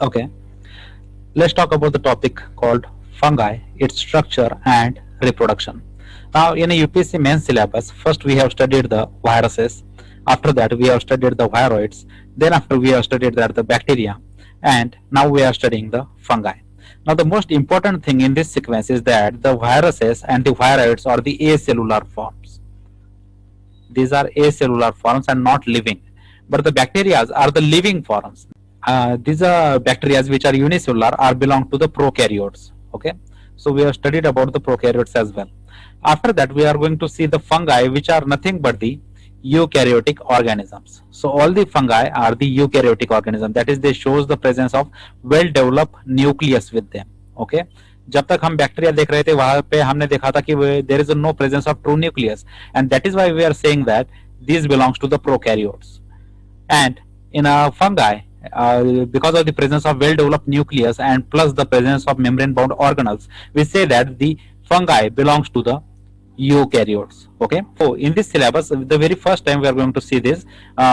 Okay, let's talk about the topic called fungi, its structure and reproduction. Now, in a UPSC main syllabus, first we have studied the viruses. After that, we have studied the viroids. Then, after we have studied that the bacteria, and now we are studying the fungi. Now, the most important thing in this sequence is that the viruses and the viroids are the acellular forms. These are acellular forms and not living, but the bacteria are the living forms. These bacteria which are unicellular are belong to the prokaryotes. Okay, so we have studied about the prokaryotes as well. After that, we are going to see the fungi, which are nothing but the eukaryotic organisms. So all the fungi are the eukaryotic organism. That is, they shows the presence of well developed nucleus with them. Okay, जब तक हम bacteria देख रहे थे वहां पे हमने देखा था कि there is no presence of true nucleus and that is why we are saying that these belongs to the prokaryotes. And in a fungi, because of the presence of well developed nucleus and plus the presence of membrane bound organelles, we say that the fungi belongs to the eukaryotes. Okay, so in this syllabus, the very first time we are going to see this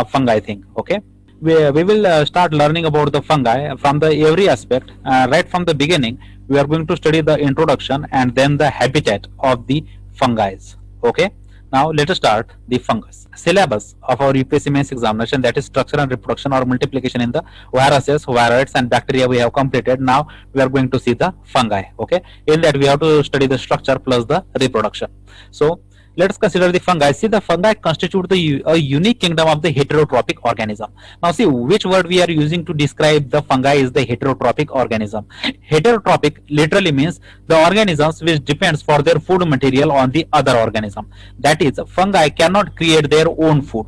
fungi thing. Okay, we will start learning about the fungi from the every aspect. Right from the beginning, we are going to study the introduction and then the habitat of the fungi. Okay, now let us start the fungus. Syllabus of our UPSC mains examination, that is structure and reproduction or multiplication in the viruses, viroids and bacteria, we have completed. Now we are going to see the fungi. Okay, in that we have to study the structure plus the reproduction. So let us consider the fungi. See, the fungi constitute a unique kingdom of the heterotrophic organism. Now see, which word we are using to describe the fungi is the heterotrophic organism. Heterotrophic literally means the organisms which depends for their food material on the other organism. That is, fungi cannot create their own food.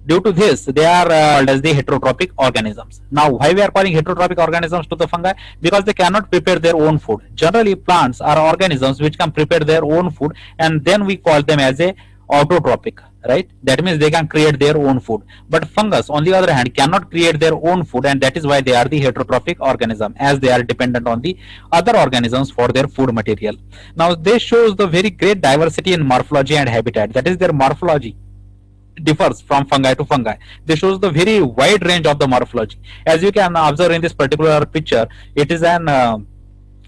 Due to this, they are called as the heterotrophic organisms. Now, why we are calling heterotrophic organisms to the fungi? Because they cannot prepare their own food. Generally, plants are organisms which can prepare their own food, and then we call them as a autotrophic, right? That means they can create their own food. But fungus, on the other hand, cannot create their own food, and that is why they are the heterotrophic organism, as they are dependent on the other organisms for their food material. Now, this shows the very great diversity in morphology and habitat. That is, their morphology differs from fungi to fungi. This shows the very wide range of the morphology. As you can observe in this particular picture, it is an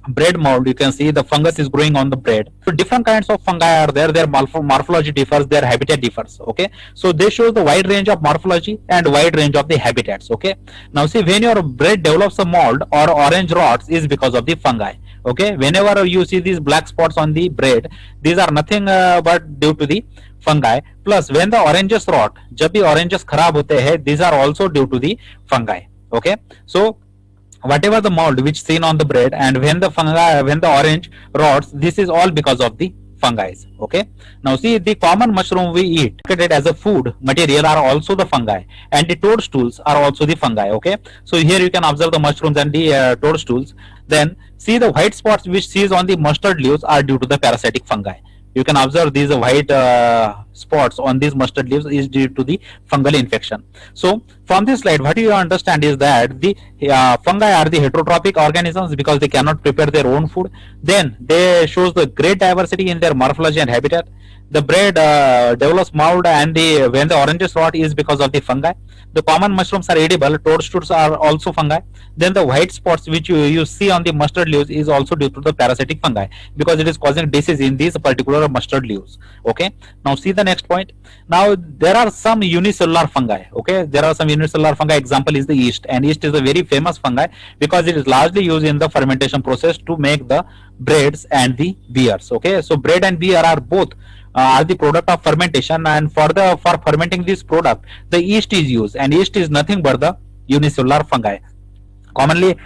bread mold. You can see the fungus is growing on the bread. So different kinds of fungi are there. Their morphology differs, their habitat differs. Okay, so they show the wide range of morphology and wide range of the habitats. Okay, now see, when your bread develops a mold or orange rots is because of the fungi. Okay, whenever you see these black spots on the bread, these are nothing but due to the fungi. Plus when the oranges rot, जब भी oranges खराब होते हैं, these are also due to the fungi. Okay, so whatever the mold which seen on the bread, and when the fungi, when the orange rots, this is all because of the fungi. Okay, now see, the common mushroom we eat marketed as a food material are also the fungi, and the toadstools are also the fungi. Okay, so here you can observe the mushrooms and the toadstools. Then see, the white spots which sees on the mustard leaves are due to the parasitic fungi. You can observe these white spots on these mustard leaves is due to the fungal infection. So from this slide, what you understand is that the fungi are the heterotrophic organisms because they cannot prepare their own food. Then they shows the great diversity in their morphology and habitat. The bread develops mold, and when the oranges rot is because of the fungi. The common mushrooms are edible. Toadstools are also fungi. Then the white spots which you see on the mustard leaves is also due to the parasitic fungi, because it is causing disease in these particular mustard leaves. Okay, now see the next point. Now there are some unicellular fungi. Okay, there are some unicellular fungi. Example is the yeast, and yeast is a very famous fungi because it is largely used in the fermentation process to make the breads and the beers. Okay, so bread and beer are both are the product of fermentation, and for fermenting this product, the yeast is used, and yeast is nothing but the unicellular fungi. Commonly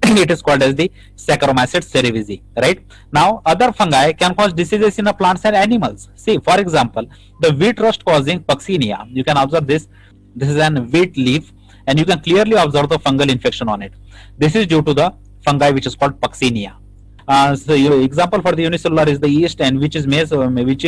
it is called as the Saccharomyces cerevisiae. Right, now other fungi can cause diseases in the plants and animals. See, for example, the wheat rust causing Puccinia. You can observe this. This is an wheat leaf, and you can clearly observe the fungal infection on it. This is due to the fungi which is called Puccinia. So your example for the unicellular is the yeast, and which is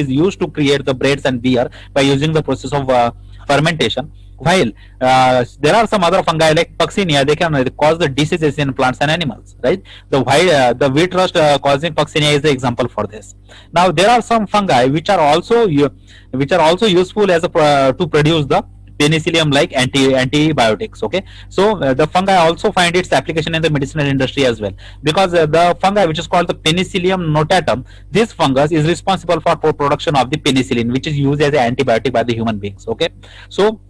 used to create the breads and beer by using the process of fermentation. While there are some other fungi like Puccinia, they can cause the diseases in plants and animals. Right, the wheat rust causing Puccinia is the example for this. Now there are some fungi which are also useful as to produce the penicillium like antibiotics. Okay, so the fungi also find its application in the medicinal industry as well, because the fungi which is called the Penicillium notatum, this fungus is responsible for production of the penicillin, which is used as an antibiotic by the human beings. Okay, so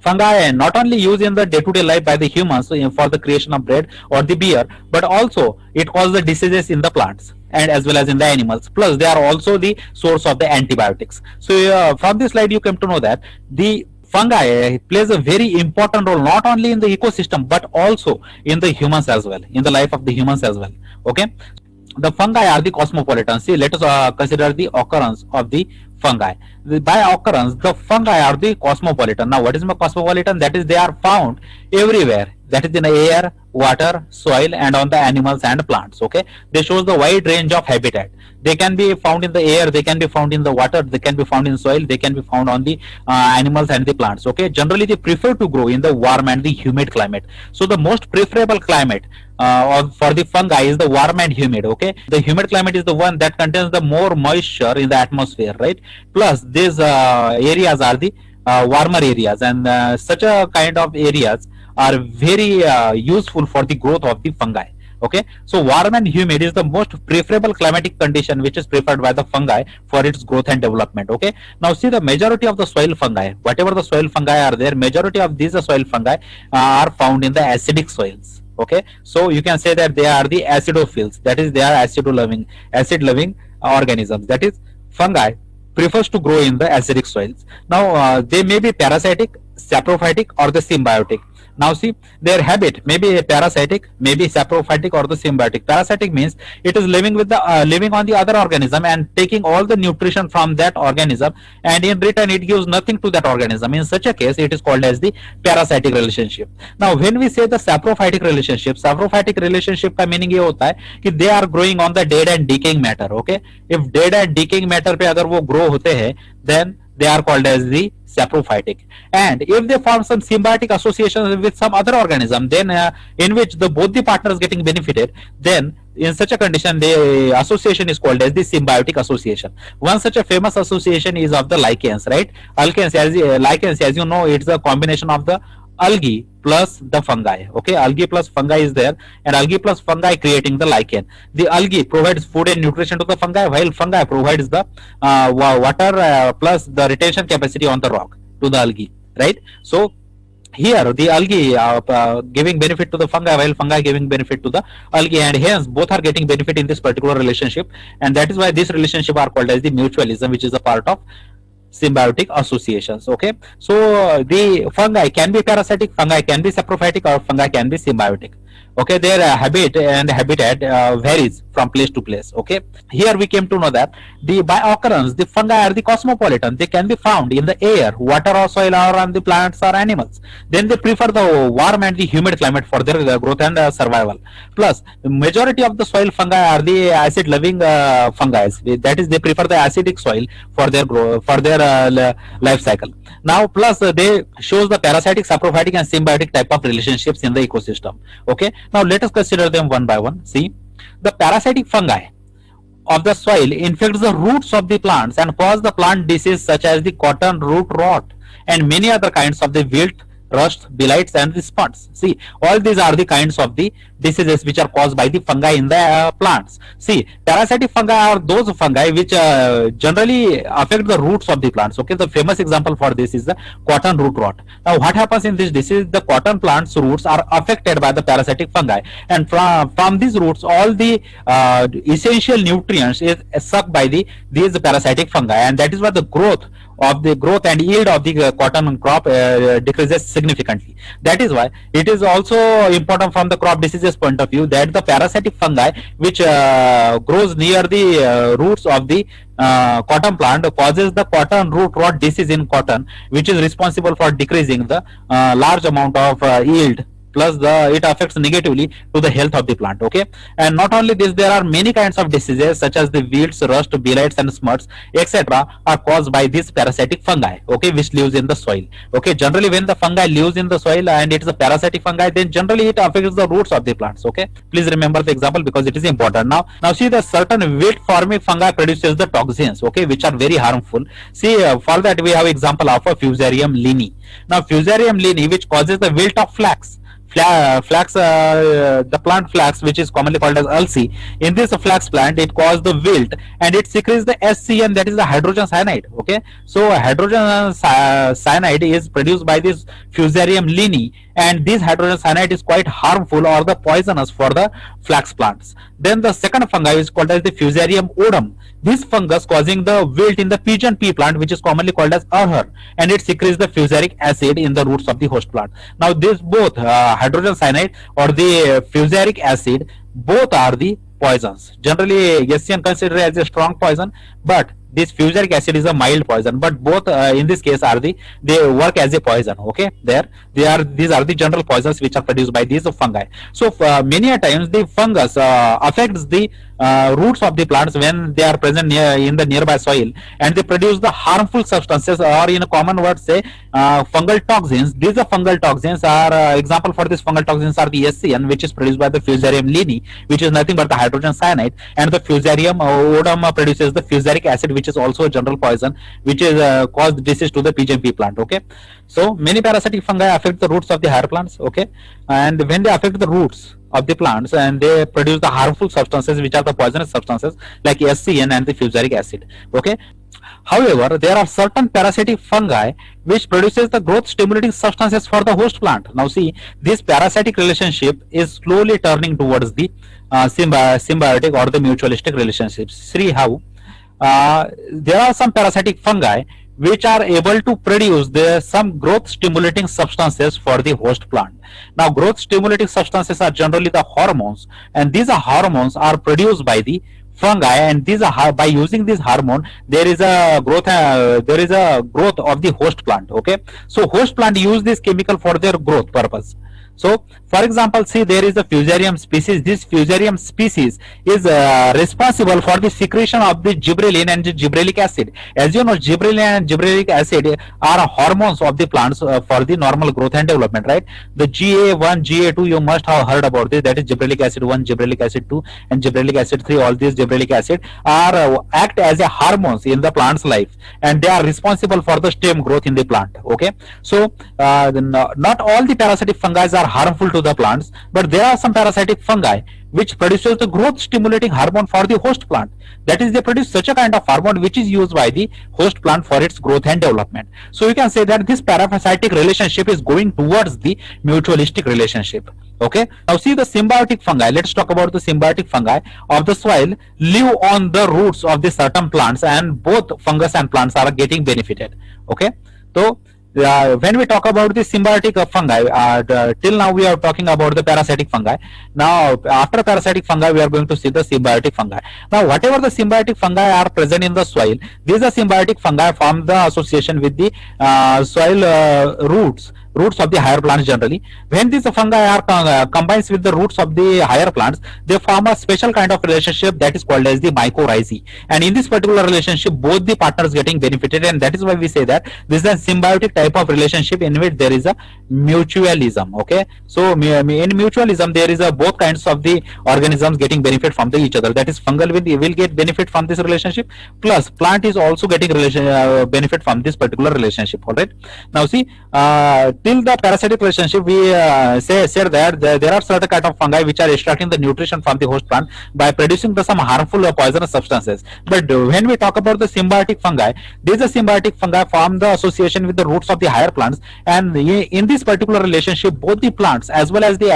fungi not only used in the day-to-day life by the humans for the creation of bread or the beer, but also it causes the diseases in the plants and as well as in the animals. Plus they are also the source of the antibiotics. So from this slide you come to know that the fungi plays a very important role not only in the ecosystem but also in the humans as well, in the life of the humans as well. Okay, the fungi are the cosmopolitan. See, let us consider the occurrence of the fungi. By occurrence, the fungi are the cosmopolitan. Now, what is my cosmopolitan? That is, they are found everywhere. That is in the air, water, soil, and on the animals and plants. Okay, they shows the wide range of habitat. They can be found in the air, they can be found in the water, they can be found in soil, they can be found on the animals and the plants. Okay, generally they prefer to grow in the warm and the humid climate. So the most preferable climate for the fungi is the warm and humid. Okay, the humid climate is the one that contains the more moisture in the atmosphere, right? Plus these areas are the warmer areas, and such a kind of areas are very useful for the growth of the fungi. Okay, so warm and humid is the most preferable climatic condition which is preferred by the fungi for its growth and development. Okay, now see, the majority of the soil fungi, whatever the soil fungi are there, majority of these soil fungi are found in the acidic soils. Okay, so you can say that they are the acidophils, that is, they are acid loving organisms. That is, fungi prefers to grow in the acidic soils. Now they may be parasitic, saprophytic, or the symbiotic. Now see, their habit may be parasitic, maybe saprophytic, or the symbiotic. Parasitic means it is living with the living on the other organism and taking all the nutrition from that organism, and in return it gives nothing to that organism. In such a case, it is called as the parasitic relationship. Now when we say the saprophytic relationship का meaning ये होता है कि they are growing on the dead and decaying matter. Okay, if dead and decaying matter पे अगर वो grow होते हैं, then they are called as the saprophytic. And if they form some symbiotic association with some other organism, then in which the both the partners getting benefited, then in such a condition the association is called as the symbiotic association. One such a famous association is of the lichens, right? Lichens, as you know, it's a combination of the algae plus the fungi. Okay, algae plus fungi is there, and algae plus fungi creating the lichen. The algae provides food and nutrition to the fungi, while fungi provides the water plus the retention capacity on the rock to the algae, right? So here the algae giving benefit to the fungi, while fungi giving benefit to the algae, and hence both are getting benefit in this particular relationship, and that is why this relationship are called as the mutualism, which is a part of symbiotic associations. Okay, so the fungi can be parasitic, fungi can be saprophytic, or fungi can be symbiotic. Okay, their habit and habitat varies from place to place. Okay, here we came to know that the by occurrence the fungi are the cosmopolitan. They can be found in the air, water, or soil, or on the plants or animals. Then they prefer the warm and the humid climate for their growth and survival. Plus the majority of the soil fungi are the acid loving fungi. That is, they prefer the acidic soil for their growth, for their life cycle. Now plus they shows the parasitic, saprophytic, and symbiotic type of relationships in the ecosystem. Okay, now let us consider them one by one. See, the parasitic fungi of the soil infects the roots of the plants and cause the plant disease such as the cotton root rot and many other kinds of the wilt, rust, blights, and the spots. See, all these are the kinds of the diseases which are caused by the fungi in the plants. See, parasitic fungi are those fungi which generally affect the roots of the plants. Okay, the famous example for this is the cotton root rot. Now what happens in this disease? The cotton plant's roots are affected by the parasitic fungi, and from these roots all the essential nutrients is sucked by these parasitic fungi, and that is why the growth and yield of the cotton crop decreases significantly. That is why it is also important from the crop diseases point of view that the parasitic fungi which grows near the roots of the cotton plant causes the cotton root rot disease in cotton, which is responsible for decreasing the large amount of yield plus the it affects negatively to the health of the plant. Okay, and not only this, there are many kinds of diseases such as the wilt, rust, blights, and smuts, etc., are caused by this parasitic fungi. Okay, which lives in the soil. Okay, generally when the fungi lives in the soil and it is a parasitic fungi, then generally it affects the roots of the plants. Okay, please remember the example because it is important. Now see, the certain wilt forming fungi produces the toxins. Okay, which are very harmful. See, for that we have example of a Fusarium linii. Now Fusarium linii, which causes the wilt of flax. Flax, the plant flax, which is commonly called as ulci. In this flax plant, it causes the wilt and it secretes the SCN, that is the hydrogen cyanide. Okay, so hydrogen cyanide is produced by this Fusarium linii, and this hydrogen cyanide is quite harmful or the poisonous for the flax plants. Then the second fungi is called as the Fusarium odum. This fungus causing the wilt in the pigeon pea plant, which is commonly called as arhar, and it secretes the fusaric acid in the roots of the host plant. Now, this both hydrogen cyanide or the fusaric acid, both are the poisons. Generally, SCN considered as a strong poison, but this fusaric acid is a mild poison. But both in this case are they work as a poison. Okay, these are the general poisons which are produced by these fungi. So many a times the fungus affects the roots of the plants when they are present in the nearby soil, and they produce the harmful substances, or in a common word say fungal toxins. These are fungal toxins are example for these fungal toxins are the SCN, which is produced by the Fusarium linii, which is nothing but the hydrogen cyanide, and the Fusarium odum produces the fusaric acid, which is also a general poison, which is caused disease to the pigeon pea plant. Okay, so many parasitic fungi affect the roots of the higher plants. Okay, and when they affect the roots of the plants, and they produce the harmful substances, which are the poisonous substances like SCN and the fusaric acid. Okay, however, there are certain parasitic fungi which produces the growth stimulating substances for the host plant. Now see, this parasitic relationship is slowly turning towards the symbiotic or the mutualistic relationships. See how there are some parasitic fungi which are able to produce some growth stimulating substances for the host plant. Now, growth stimulating substances are generally the hormones, and these hormones are produced by the fungi, and these are by using this hormone there is a growth of the host plant. Okay, so host plant use this chemical for their growth purpose. So, for example, see, there is a Fusarium species. This Fusarium species is responsible for the secretion of the gibberellin and the gibberellic acid. As you know, gibberellin and gibberellic acid are hormones of the plants for the normal growth and development, right? The GA1, GA2, you must have heard about this. That is gibberellic acid 1, gibberellic acid 2, and gibberellic acid 3. All these gibberellic acid are act as a hormones in the plant's life, and they are responsible for the stem growth in the plant. Okay, so not all the parasitic fungi are harmful to the plants, but there are some parasitic fungi which produces the growth stimulating hormone for the host plant. That is, they produce such a kind of hormone which is used by the host plant for its growth and development. So you can say that this parasitic relationship is going towards the mutualistic relationship. Okay, now see the symbiotic fungi. Let's talk about the symbiotic fungi of the soil live on the roots of the certain plants, and both fungus and plants are getting benefited. Okay, so when we talk about the symbiotic fungi, till now we are talking about the parasitic fungi. Now, after parasitic fungi, we are going to see the symbiotic fungi. Now, whatever the symbiotic fungi are present in the soil, these are symbiotic fungi form the association with the soil roots of the higher plants. Generally, when these fungi are combines with the roots of the higher plants, they form a special kind of relationship that is called as the mycorrhizae. And in this particular relationship, both the partners getting benefited, and that is why we say that this is a symbiotic type of relationship in which there is a mutualism. Okay, so in mutualism there is a both kinds of the organisms getting benefit from each other. That is, fungal will get benefit from this relationship, plus plant is also getting benefit from this particular relationship. All right, now see, till the parasitic relationship, we said that there are certain kind of fungi which are extracting the nutrition from the host plant by producing some harmful or poisonous substances. But when we talk about the symbiotic fungi, these symbiotic fungi form the association with the roots of the higher plants, and in this particular relationship, both the plants as well as the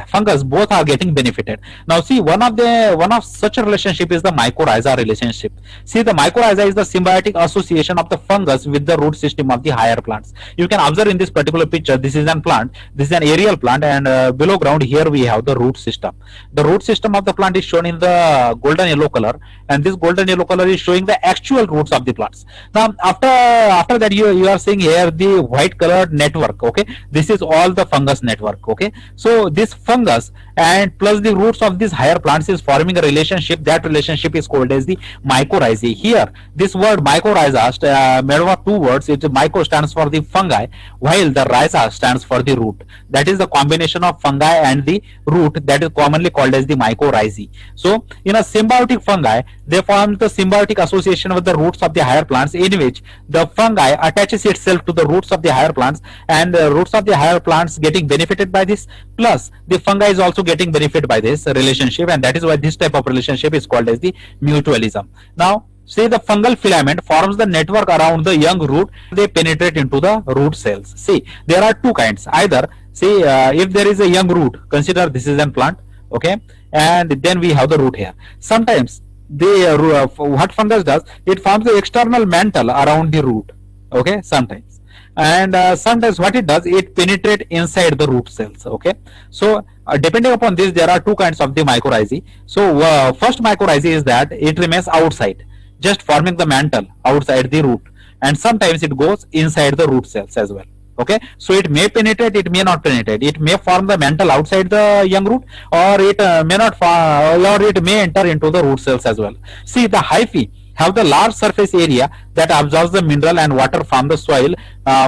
fungus both are getting benefited. Now see, one of such a relationship is the mycorrhiza relationship. See, the mycorrhiza is the symbiotic association of the fungus with the root system of the higher plants. You can observe in this particular picture, this is an plant, this is an aerial plant, and below ground here we have the root system. The root system of the plant is shown in the golden yellow color, and this golden yellow color is showing the actual roots of the plants. Now after that you are seeing here the white colored network. Okay, this is all the fungus network. Okay, so this fungus and plus the roots of these higher plants is forming a relationship. That relationship is called as the mycorrhizae. Here this word mycorrhiza made up of two words. Myco stands for the fungi, while the rhiza stands for the root. That is the combination of fungi and the root that is commonly called as the mycorrhizae. So in a symbiotic fungi, they form the symbiotic association with the roots of the higher plants, in which the fungi attaches itself to the roots of the higher plants, and the roots of the higher plants getting benefited by this, plus the fungi is also getting benefit by this relationship, and that is why this type of relationship is called as the mutualism. Now say the fungal filament forms the network around the young root. They penetrate into the root cells. See, there are two kinds. Either see if there is a young root, consider this is a plant. Okay, and then we have the root here. Sometimes the what fungus does, it forms the external mantle around the root. Okay, sometimes, and sometimes what it does, it penetrate inside the root cells. Okay, so depending upon this, there are two kinds of the mycorrhizae. So first mycorrhizae is that it remains outside, just forming the mantle outside the root, and sometimes it goes inside the root cells as well. Okay, so it may penetrate, it may not penetrate, it may form the mantle outside the young root, or it may not form, or it may enter into the root cells as well. See, the hyphae have the large surface area that absorbs the mineral and water from the soil,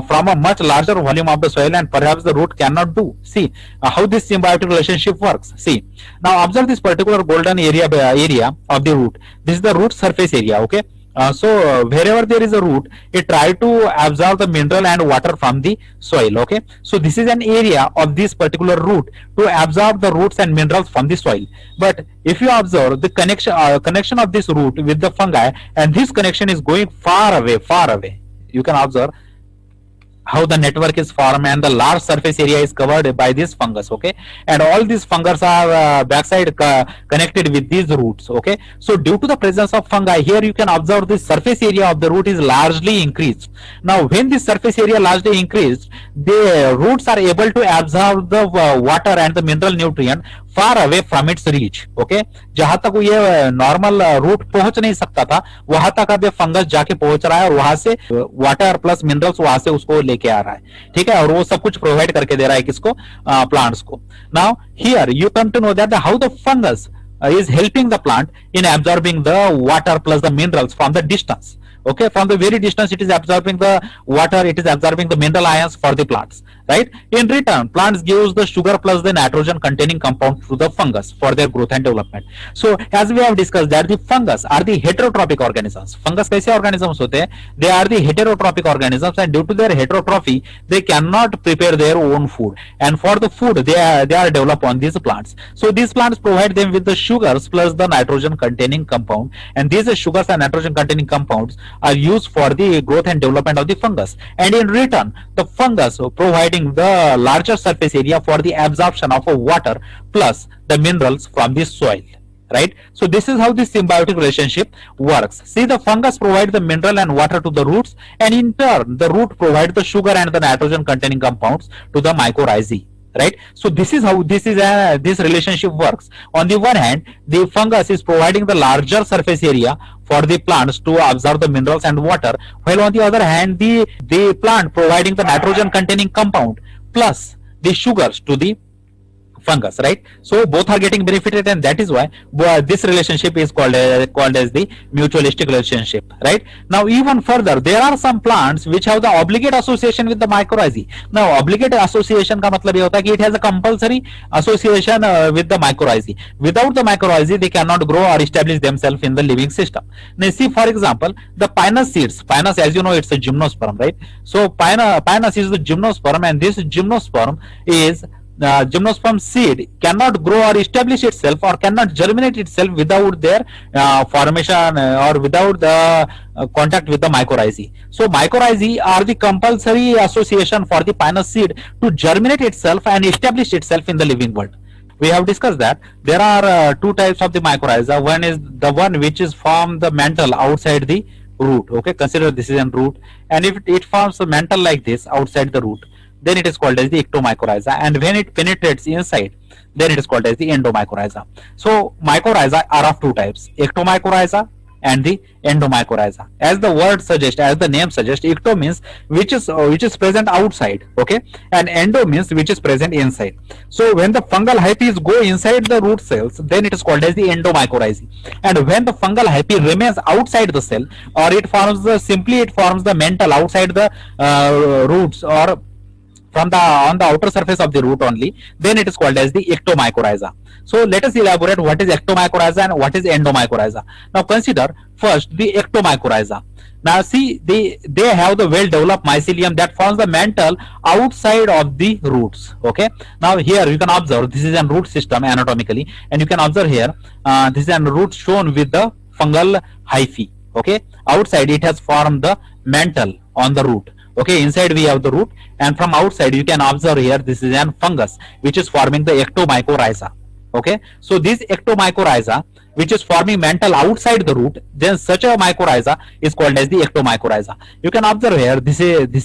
from a much larger volume of the soil, and perhaps the root cannot do. See how this symbiotic relationship works. See, now observe this particular golden area of the root. This is the root surface area. Okay, so wherever there is a root, it try to absorb the mineral and water from the soil. Okay, so this is an area of this particular root to absorb the roots and minerals from the soil. But if you observe the connection of this root with the fungi, and this connection is going far away, you can observe how the network is formed, and the large surface area is covered by this fungus. Okay, and all these fungus are backside connected with these roots. Okay, so due to the presence of fungi here, you can observe the surface area of the root is largely increased. Now when this surface area largely increased, the roots are able to absorb the water and the mineral nutrient far away from its reach. Okay, जहां तक ये normal route पहुंच नहीं सकता था, वहां तक अब ये फंगस जाके पहुंच रहा है, और वहां से वाटर प्लस मिनरल्स वहां से उसको लेके आ रहा है. ठीक है, और वो सब कुछ प्रोवाइड करके दे रहा है किसको, प्लांट्स को. Now here you come to know that how the fungus is helping the plant in absorbing the water plus the minerals from the distance. Okay, from the very distance it is absorbing the water, it is absorbing the mineral ions for the plants, right? In return, plants gives the sugar plus the nitrogen containing compound to the fungus for their growth and development. So as we have discussed that the fungus are the heterotrophic organisms. Fungus kaise organisms hote hain? They are the heterotrophic organisms, and due to their heterotrophy they cannot prepare their own food, and for the food they are developed on these plants. So these plants provide them with the sugars plus the nitrogen containing compound, and these sugars and nitrogen containing compounds are used for the growth and development of the fungus, and in return the fungus providing the larger surface area for the absorption of water plus the minerals from the soil, right? So this is how this symbiotic relationship works. See, the fungus provide the mineral and water to the roots, and in turn the root provide the sugar and the nitrogen containing compounds to the mycorrhizae, right? So this is how this relationship works. On the one hand, the fungus is providing the larger surface area for the plants to absorb the minerals and water, while on the other hand the plant providing the nitrogen containing compound plus the sugars to the fungus, right? So both are getting benefited, and that is why this relationship is called as the mutualistic relationship, right? Now even further, there are some plants which have the obligate association with the mycorrhizae. Now obligate association का मतलब ये होता है कि it has a compulsory association with the mycorrhizae. Without the mycorrhizae they cannot grow or establish themselves in the living system. Now see, for example, the pinus seeds. Pinus, as you know, it's a gymnosperm, right? So pinus is the gymnosperm, and this gymnosperm is gymnosperm seed cannot grow or establish itself or cannot germinate itself without their formation or without the contact with the mycorrhizae. So mycorrhizae are the compulsory association for the pinus seed to germinate itself and establish itself in the living world. We have discussed that there are two types of the mycorrhiza. One is the one which is from the mantle outside the root. Okay, consider this is a root, and if it forms a mantle like this outside the root, then it is called as the ectomycorrhiza, and when it penetrates inside, then it is called as the endomycorrhiza. So mycorrhiza are of two types, ectomycorrhiza and the endomycorrhiza. As the word suggests, as the name suggests, ecto means which is present outside, okay, and endo means which is present inside. So when the fungal hyphae go inside the root cells, then it is called as the endomycorrhizae. And when the fungal hyphae remains outside the cell, or it forms the simply it forms the mantle outside the roots, or from the on the outer surface of the root only, then it is called as the ectomycorrhiza. So let us elaborate what is ectomycorrhiza and what is endomycorrhiza. Now consider first the ectomycorrhiza. Now see, they have the well developed mycelium that forms the mantle outside of the roots. Okay. Now here you can observe this is a root system anatomically, and you can observe here this is a root shown with the fungal hyphae. Okay. Outside it has formed the mantle on the root. Okay, inside we have the root, and from outside you can observe here this is an fungus which is forming the ectomycorrhiza. Okay, so this ectomycorrhiza which is forming mantle outside the root, then such a mycorrhiza is called as the ectomycorrhiza. You can observe here this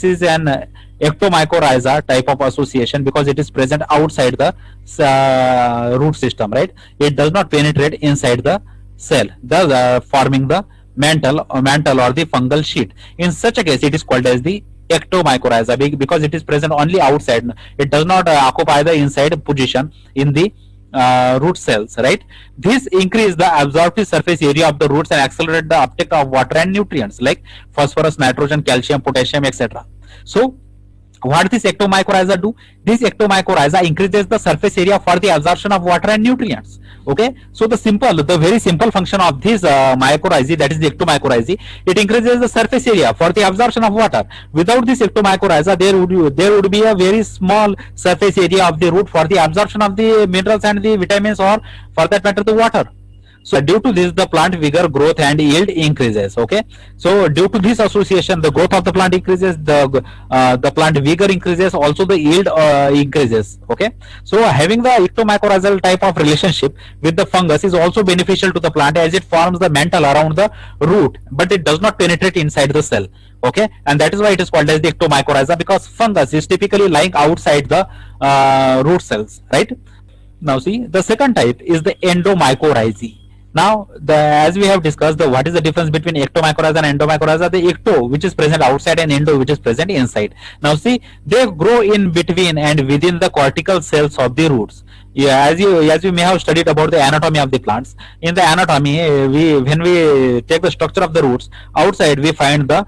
is an ectomycorrhiza type of association because it is present outside the root system, right? It does not penetrate inside the cell, thus forming the mantle or the fungal sheet. In such a case, it is called as the ectomycorrhiza because it is present only outside. It does not occupy the inside position in the root cells, right? This increase the absorptive surface area of the roots and accelerate the uptake of water and nutrients like phosphorus, nitrogen, calcium, potassium, etc. So what this ectomycorrhiza do? This ectomycorrhiza increases the surface area for the absorption of water and nutrients. Okay, so the very simple function of this mycorrhizae, that is the ectomycorrhizae, it increases the surface area for the absorption of water. Without this ectomycorrhiza, there would be a very small surface area of the root for the absorption of the minerals and the vitamins, or for that matter the water. So due to this, the plant vigor, growth and yield increases. Okay, so due to this association, the growth of the plant increases, the plant vigor increases, also the yield increases. Okay, so having the ectomycorrhizal type of relationship with the fungus is also beneficial to the plant as it forms the mantle around the root, but it does not penetrate inside the cell. Okay, and that is why it is called as the ectomycorrhiza, because fungus is typically lying outside the root cells, right? Now see, the second type is the endomycorrhizae. Now, as we have discussed, what is the difference between ectomycorrhiza and endomycorrhiza? The ecto, which is present outside, and endo, which is present inside. Now, see, they grow in between and within the cortical cells of the roots. Yeah, as you may have studied about the anatomy of the plants. In the anatomy, when we take the structure of the roots, outside we find the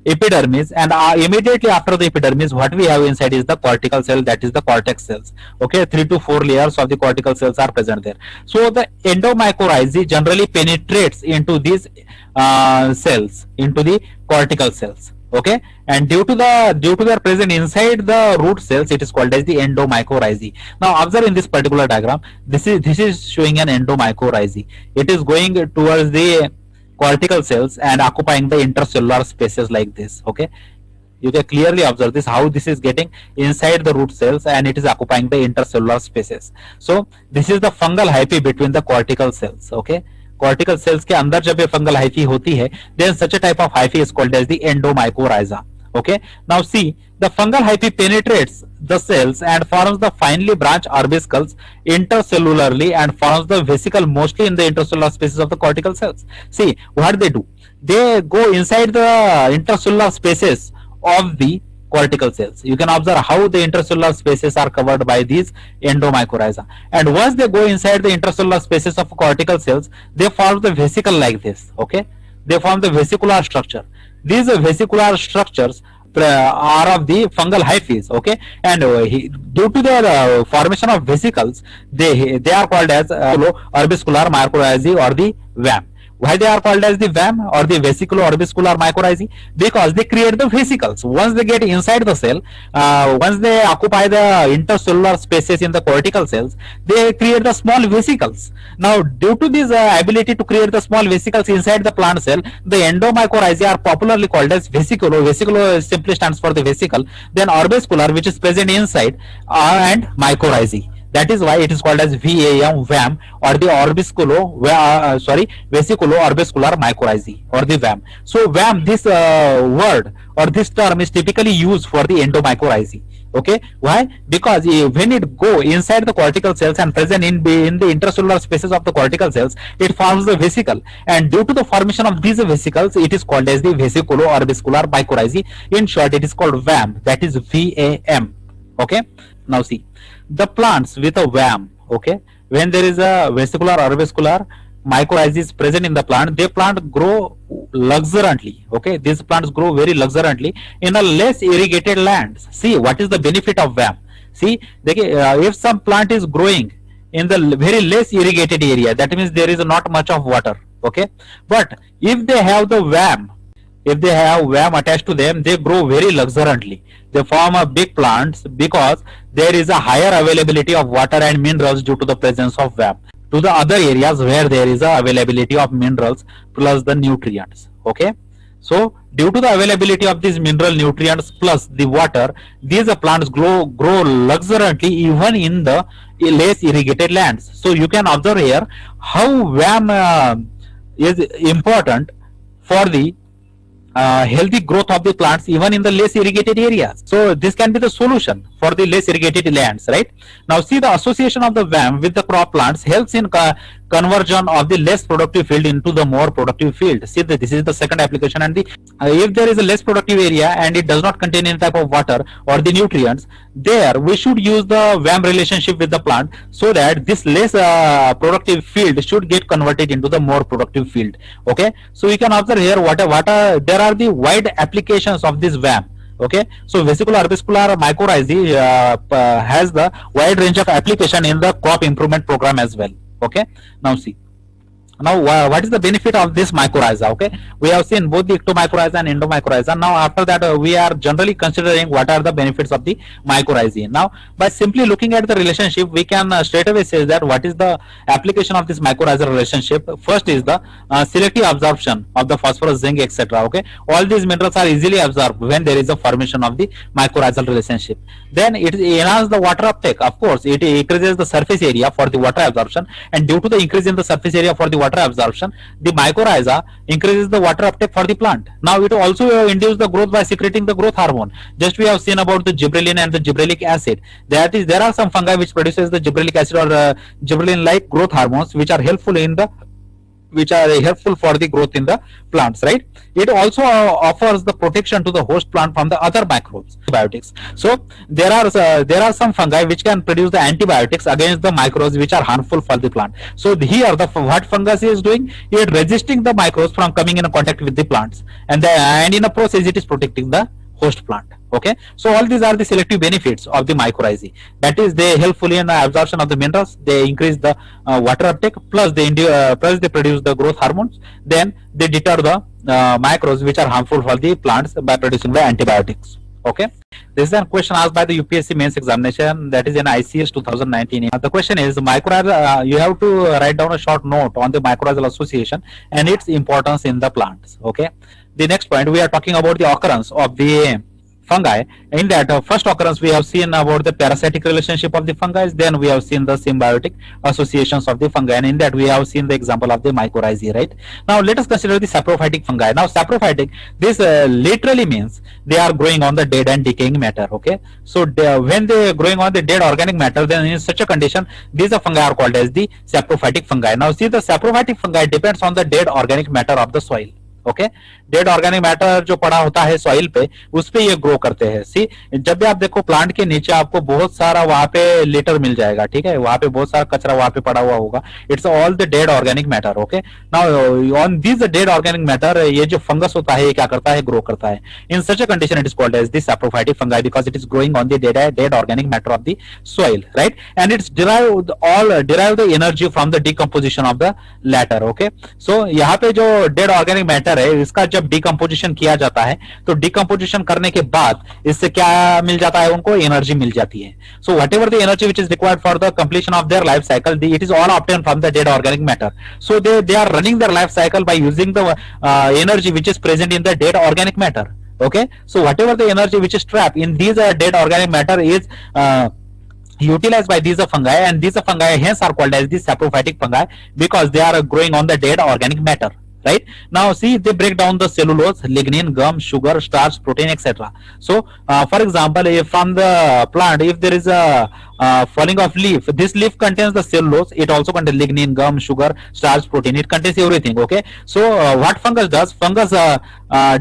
epidermis, and immediately after the epidermis what we have inside is the cortical cell, that is the cortex cells. Okay, 3 to 4 layers of the cortical cells are present there. So the endomycorrhizae generally penetrates into these cells, into the cortical cells. Okay, and due to their presence inside the root cells, it is called as the endomycorrhizae. Now observe in this particular diagram, this is showing an endomycorrhizae. It is going towards the cortical cells and occupying the intercellular spaces like this. Okay, you can clearly observe this, how this is getting inside the root cells and it is occupying the intercellular spaces. So this is the fungal hyphae between the cortical cells. Okay, cortical cells के अंदर जब ये fungal hyphae होती है, then such a type of hyphae is called as the endomycorrhiza. Okay, now see, the fungal hyphae penetrates the cells and forms the finely branched orbicles intercellularly and forms the vesicle mostly in the intercellular spaces of the cortical cells. See what they do, they go inside the intercellular spaces of the cortical cells. You can observe how the intercellular spaces are covered by these endomycorrhiza, and once they go inside the intercellular spaces of cortical cells, they form the vesicle like this. Okay, they form the vesicular structure. These vesicular structures are of the fungal hyphae. Okay, and due to their formation of vesicles, they are called as orbiscular mycorrhizae or the VAM. Why they are called as the VAM or the vesiculo-orbiscular mycorrhizae? Because they create the vesicles. Once they get inside the cell, once they occupy the intercellular spaces in the cortical cells, they create the small vesicles. Now, due to this ability to create the small vesicles inside the plant cell, the endomycorrhizae are popularly called as vesiculo. Vesiculo simply stands for the vesicle. Then orbiscular, which is present inside, and mycorrhizae. That is why it is called as VAM or the vesiculo-orbiscular mycorrhizae or the VAM. So VAM, this word or this term is typically used for the endomycorrhizae. Okay, why? Because when it go inside the cortical cells and present in the intracellular spaces of the cortical cells, it forms the vesicle, and due to the formation of these vesicles, it is called as the vesiculo-orbiscular mycorrhizae. In short, it is called VAM, that is VAM. Okay, now see the plants with a VAM. Okay, when there is a vesicular orbiscular mycorrhizae is present in the plant, they plant grow luxuriantly. Okay, these plants grow very luxuriantly in a less irrigated lands. See what is the benefit of VAM. See, if some plant is growing in the very less irrigated area, that means there is not much of water. Okay, but if they have the VAM, if they have VAM attached to them, they grow very luxuriantly. They form a big plants because there is a higher availability of water and minerals due to the presence of VAM to the other areas where there is a availability of minerals plus the nutrients. Okay, so due to the availability of these mineral nutrients plus the water, these plants grow luxuriantly even in the less irrigated lands. So you can observe here how VAM is important for the healthy growth of the plants even in the less irrigated areas. So this can be the solution for the less irrigated lands, right? Now see, the association of the VAM with the crop plants helps in conversion of the less productive field into the more productive field. See that this is the second application, and the if there is a less productive area and it does not contain any type of water or the nutrients, there we should use the VAM relationship with the plant so that this less productive field should get converted into the more productive field. Okay, so you can observe here what there are the wide applications of this VAM. Okay, so vesicular orbiscular mycorrhizae has the wide range of application in the crop improvement program as well. Okay, now see, now what is the benefit of this mycorrhiza? Okay, we have seen both the ectomycorrhiza and endomycorrhiza. Now after that we are generally considering what are the benefits of the mycorrhizae. Now by simply looking at the relationship, we can straight away say that what is the application of this mycorrhiza relationship. First is the selective absorption of the phosphorus, zinc, etc. Okay, all these minerals are easily absorbed when there is a formation of the mycorrhizal relationship. Then it enhances the water uptake. Of course, it increases the surface area for the water absorption, and due to the increase in the surface area for the water absorption, the mycorrhiza increases the water uptake for the plant. Now it also induces the growth by secreting the growth hormone. Just we have seen about the gibberellin and the gibberellic acid. There are some fungi which produces the gibberellic acid or gibberellin like growth hormones which are helpful for the growth in the plants, right? It also offers the protection to the host plant from the other microbes, antibiotics. So there are some fungi which can produce the antibiotics against the microbes which are harmful for the plant. So here what fungus is doing, it resisting the microbes from coming in contact with the plants, and in a process it is protecting the host plant. Okay, so all these are the selective benefits of the mycorrhizae. That is, they helpfully in the absorption of the minerals, they increase the water uptake, plus they produce the growth hormones, then they deter the microbes which are harmful for the plants by producing the antibiotics. Okay, this is a question asked by the UPSC mains examination, that is in ICS 2019. The question is mycorrhizal, you have to write down a short note on the mycorrhizal association and its importance in the plants. Okay, the next point, we are talking about the occurrence of the fungi. In that first occurrence, we have seen about the parasitic relationship of the fungi, then we have seen the symbiotic associations of the fungi, and in that we have seen the example of the mycorrhizae, right? Now let us consider the saprophytic fungi. Now saprophytic, this literally means they are growing on the dead and decaying matter. Okay, so when they are growing on the dead organic matter, then in such a condition these fungi are called as the saprophytic fungi. Now see, the saprophytic fungi depends on the dead organic matter of the soil. Okay, dead organic matter जो पड़ा होता है soil पे, उस पे ये grow करते हैं. सी, जब भी आप देखो प्लांट के नीचे आपको बहुत सारा वहां पे लिटर मिल जाएगा, ठीक है, वहां पे बहुत सारा कचरा वहां पे पड़ा हुआ होगा. It's all the dead organic matter. Okay, now on this dead organic matter ये जो फंगस होता है ये क्या करता है, ग्रो करता है. In such a condition it is called as the saprophytic fungi because it is growing on the dead organic matter of the soil, right? And it's derive the energy from the decomposition of the latter. Okay, so यहाँ पे जो dead organic matter है, इसका जब decomposition किया जाता है तो डिकम्पोजिशन करने के बाद इससे क्या मिल जाता है, उनको एनर्जी मिल जाती है. So whatever the energy which is required for the completion of their life cycle, it is all obtain from the dead organic matter. So they are running their life cycle by using the energy which is present in the dead organic matter. Okay, so whatever the energy which is trapped in these dead organic matter is utilized by these fungi, and these fungi hence are called as the saprophytic fungi because they are growing on the dead organic matter. right? Now see, they break down the cellulose, lignin, gum, sugar, starch, protein, etc. So for example, if from the plant, if there is a falling of leaf, this leaf contains the cellulose, it also contains lignin, gum, sugar, starch, protein, it contains everything. Okay, so what fungus does, fungus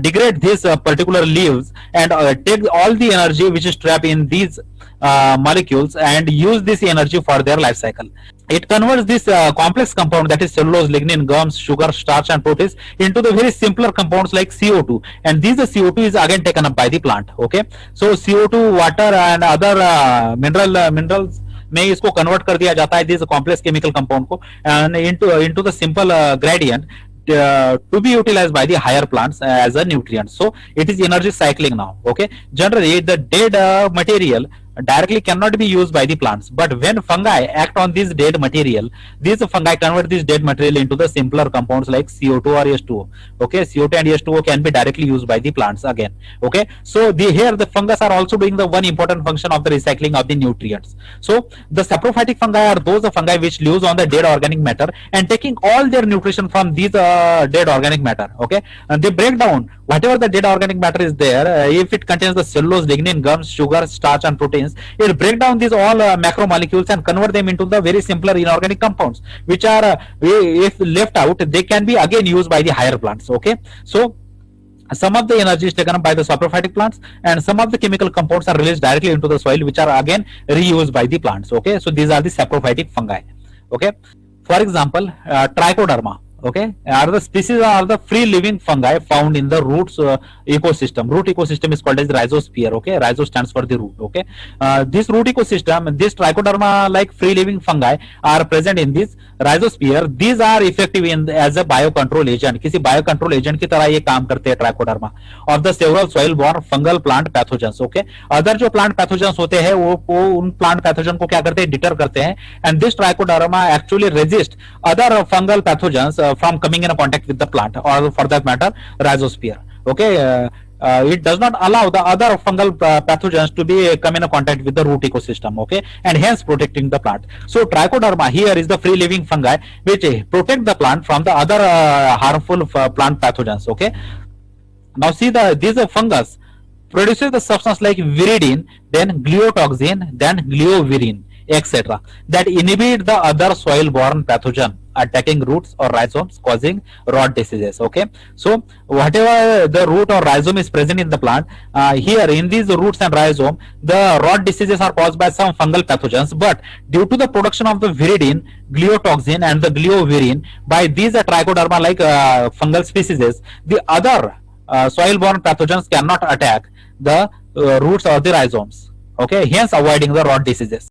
degrade these particular leaves and take all the energy which is trapped in these molecules and use this energy for their life cycle. It converts this complex compound, that is cellulose, lignin, gums, sugar, starch and proteins, into the very simpler compounds like CO2, and this CO2 is again taken up by the plant. Okay, so CO2, water and other minerals में इसको convert कर दिया जाता है this complex chemical compound को and into the simple gradient to be utilized by the higher plants as a nutrient. So it is energy cycling now. Okay, generally the dead material directly cannot be used by the plants, but when fungi act on this dead material, these fungi convert this dead material into the simpler compounds like CO2 or H2O. Okay, CO2 and H2O can be directly used by the plants again. Okay, so here the fungus are also doing the one important function of the recycling of the nutrients. So the saprophytic fungi are those fungi which lives on the dead organic matter and taking all their nutrition from these dead organic matter. Okay, and they break down whatever the dead organic matter is there. If it contains the cellulose, lignin, gums, sugar, starch and proteins, it break down these all macromolecules and convert them into the very simpler inorganic compounds, which are if left out, they can be again used by the higher plants. Okay, so some of the energy is taken up by the saprophytic plants and some of the chemical compounds are released directly into the soil, which are again reused by the plants. Okay, so these are the saprophytic fungi. Okay, for example, trichoderma. Okay, are the species are the free living fungi found in the roots ecosystem. Root ecosystem is called as rhizosphere. Okay, rhizo stands for the root. Okay, this root ecosystem, this trichoderma like free living fungi are present in this rhizosphere. These are effective in as a biocontrol agent. किसी biocontrol agent की तरह ये काम करते हैं trichoderma of the several soil borne fungal plant pathogens. Okay, other जो plant pathogens होते हैं वो उन plant pathogen को क्या करते हैं, deter करते हैं, and this trichoderma actually resist other fungal pathogens from coming in contact with the plant or for that matter rhizosphere. Okay, it does not allow the other fungal pathogens to be come in contact with the root ecosystem. Okay, and hence protecting the plant. So trichoderma here is the free living fungi which protect the plant from the other harmful plant pathogens. Okay, now see this fungus produces the substance like viridin, then gliotoxin, then gliovirin, etc. that inhibit the other soil borne pathogen attacking roots or rhizomes causing rot diseases. Okay, so whatever the root or rhizome is present in the plant, here in these roots and rhizome, the rot diseases are caused by some fungal pathogens, but due to the production of the viridin, gliotoxin and the gliovirin by these trichoderma like fungal species, the other soil borne pathogens cannot attack the roots or the rhizomes. Okay, hence avoiding the rot diseases.